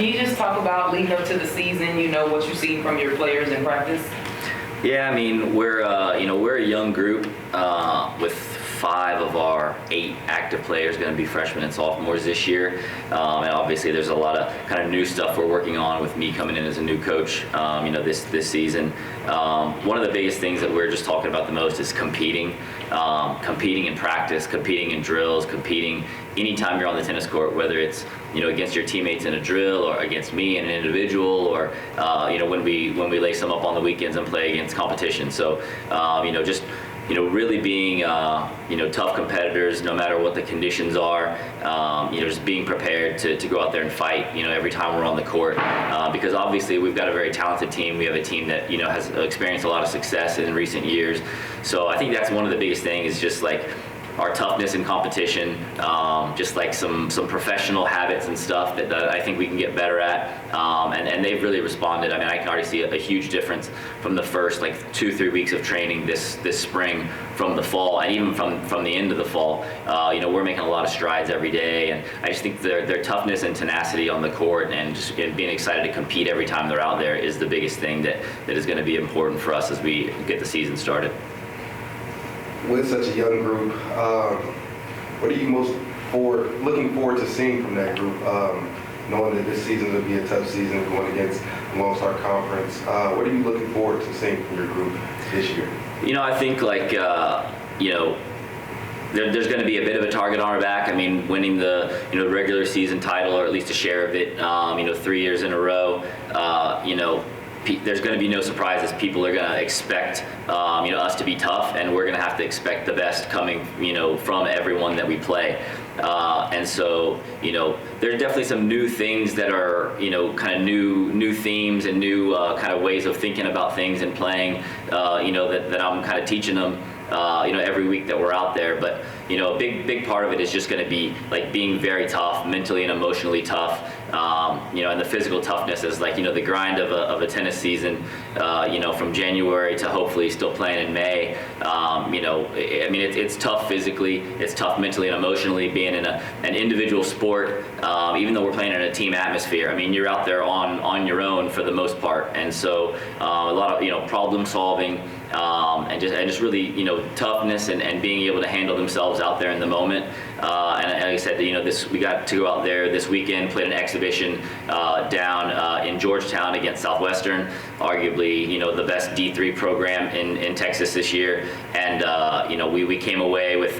can you just talk about leading up to the season, what you've seen from your players in practice? Yeah, I mean, we're a young group with 5 of our 8 active players going to be freshmen and sophomores this year, and obviously there's a lot of kind of new stuff we're working on with me coming in as a new coach, this season. One of the biggest things that we're just talking about the most is competing in practice, competing in drills, competing anytime you're on the tennis court, whether it's against your teammates in a drill or against me in an individual, or when we lace them up on the weekends and play against competition. So just really being tough competitors no matter what the conditions are, just being prepared to go out there and fight every time we're on the court, because obviously we've got a very talented team. We have a team that has experienced a lot of success in recent years. So I think that's one of the biggest things, is just like our toughness in competition, just like some professional habits and stuff that I think we can get better at, and they've really responded. I mean, I can already see a huge difference from the first 2-3 weeks of training this spring, from the fall, and even from the end of the fall. We're making a lot of strides every day, and I just think their toughness and tenacity on the court, and just being excited to compete every time they're out there, is the biggest thing that is going to be important for us as we get the season started. With such a young group, what are you most looking forward to seeing from that group, knowing that this season will be a tough season going against the Lone Star Conference? What are you looking forward to seeing from your group this year? I think there's going to be a bit of a target on our back. I mean, winning the regular season title, or at least a share of it, 3 years in a row, there's going to be no surprises. People are going to expect us to be tough, and we're going to have to expect the best coming from everyone that we play. And so there's definitely some new things that are kind of new themes and new kind of ways of thinking about things and playing, that I'm kind of teaching them every week that we're out there. But a big part of it is just going to be being very tough, mentally and emotionally tough, and the physical toughness is the grind of a tennis season, from January to hopefully still playing in May. It's tough physically, it's tough mentally and emotionally, being in an individual sport, even though we're playing in a team atmosphere. I mean, you're out there on your own for the most part, and so a lot of problem solving, and just really toughness and being able to handle themselves out there in the moment. And like I said, we got to go out there this weekend, played an exhibition down in Georgetown against Southwestern, arguably the best D3 program in Texas this year, and we came away with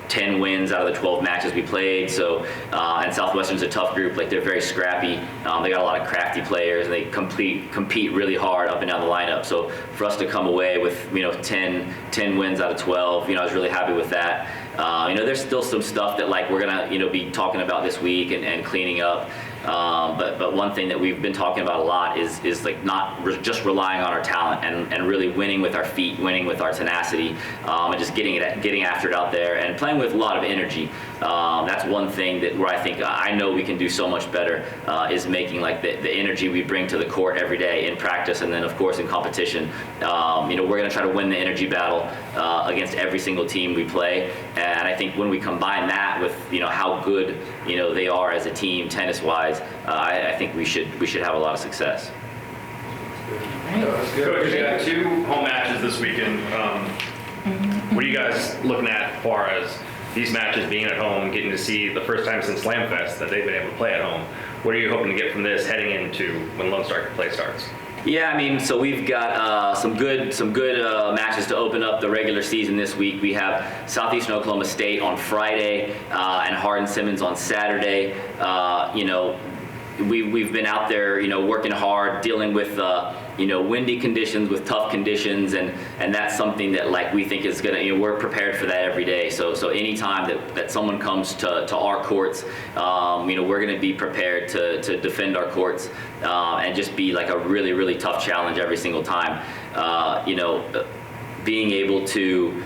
10 wins out of the 12 matches we played. So, and Southwestern's a tough group. They're very scrappy. They got a lot of crafty players, and they compete really hard up and down the lineup. So for us to come away with 10 wins out of 12, I was really happy with that. There's still some stuff that we're gonna be talking about this week and cleaning up. But one thing that we've been talking about a lot is not just relying on our talent and really winning with our feet, winning with our tenacity, and just getting after it out there and playing with a lot of energy. That's one thing where I think I know we can do so much better, is making the energy we bring to the court every day in practice, and then of course in competition. We're going to try to win the energy battle against every single team we play, and I think when we combine that with how good they are as a team tennis-wise, I think we should have a lot of success. Coach, you got 2 home matches this weekend. What are you guys looking at as far as these matches being at home, getting to see the first time since Slamfest that they've been able to play at home? What are you hoping to get from this heading into when Lone Star play starts? Yeah, so we've got some good matches to open up the regular season this week. We have Southeastern Oklahoma State on Friday and Hardin-Simmons on Saturday. We've been out there, working hard, dealing with windy conditions, with tough conditions, and that's something that we think is gonna, we're prepared for that every day. So anytime that someone comes to our courts, we're gonna be prepared to defend our courts, and just be a really, really tough challenge every single time. Being able to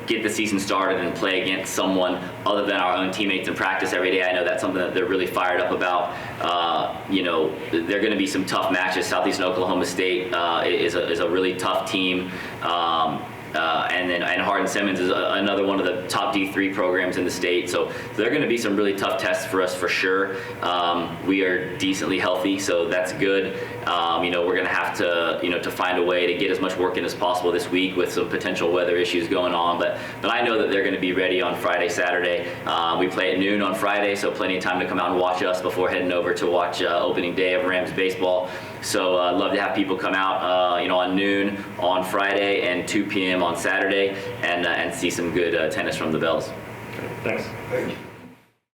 get the season started and play against someone other than our own teammates in practice every day. I know that's something that they're really fired up about. There are going to be some tough matches. Southeastern Oklahoma State is a really tough team. and Hardin-Simmons is another one of the top D3 programs in the state. So there are going to be some really tough tests for us for sure. We are decently healthy, so that's good. We're going to have to, to find a way to get as much work in as possible this week with some potential weather issues going on. But I know that they're going to be ready on Friday, Saturday. We play at noon on Friday, so plenty of time to come out and watch us before heading over to watch opening day of Rams baseball. So I'd love to have people come out, on noon on Friday and 2 p.m. on Saturday and see some good tennis from the Bells. Thanks. Thank you.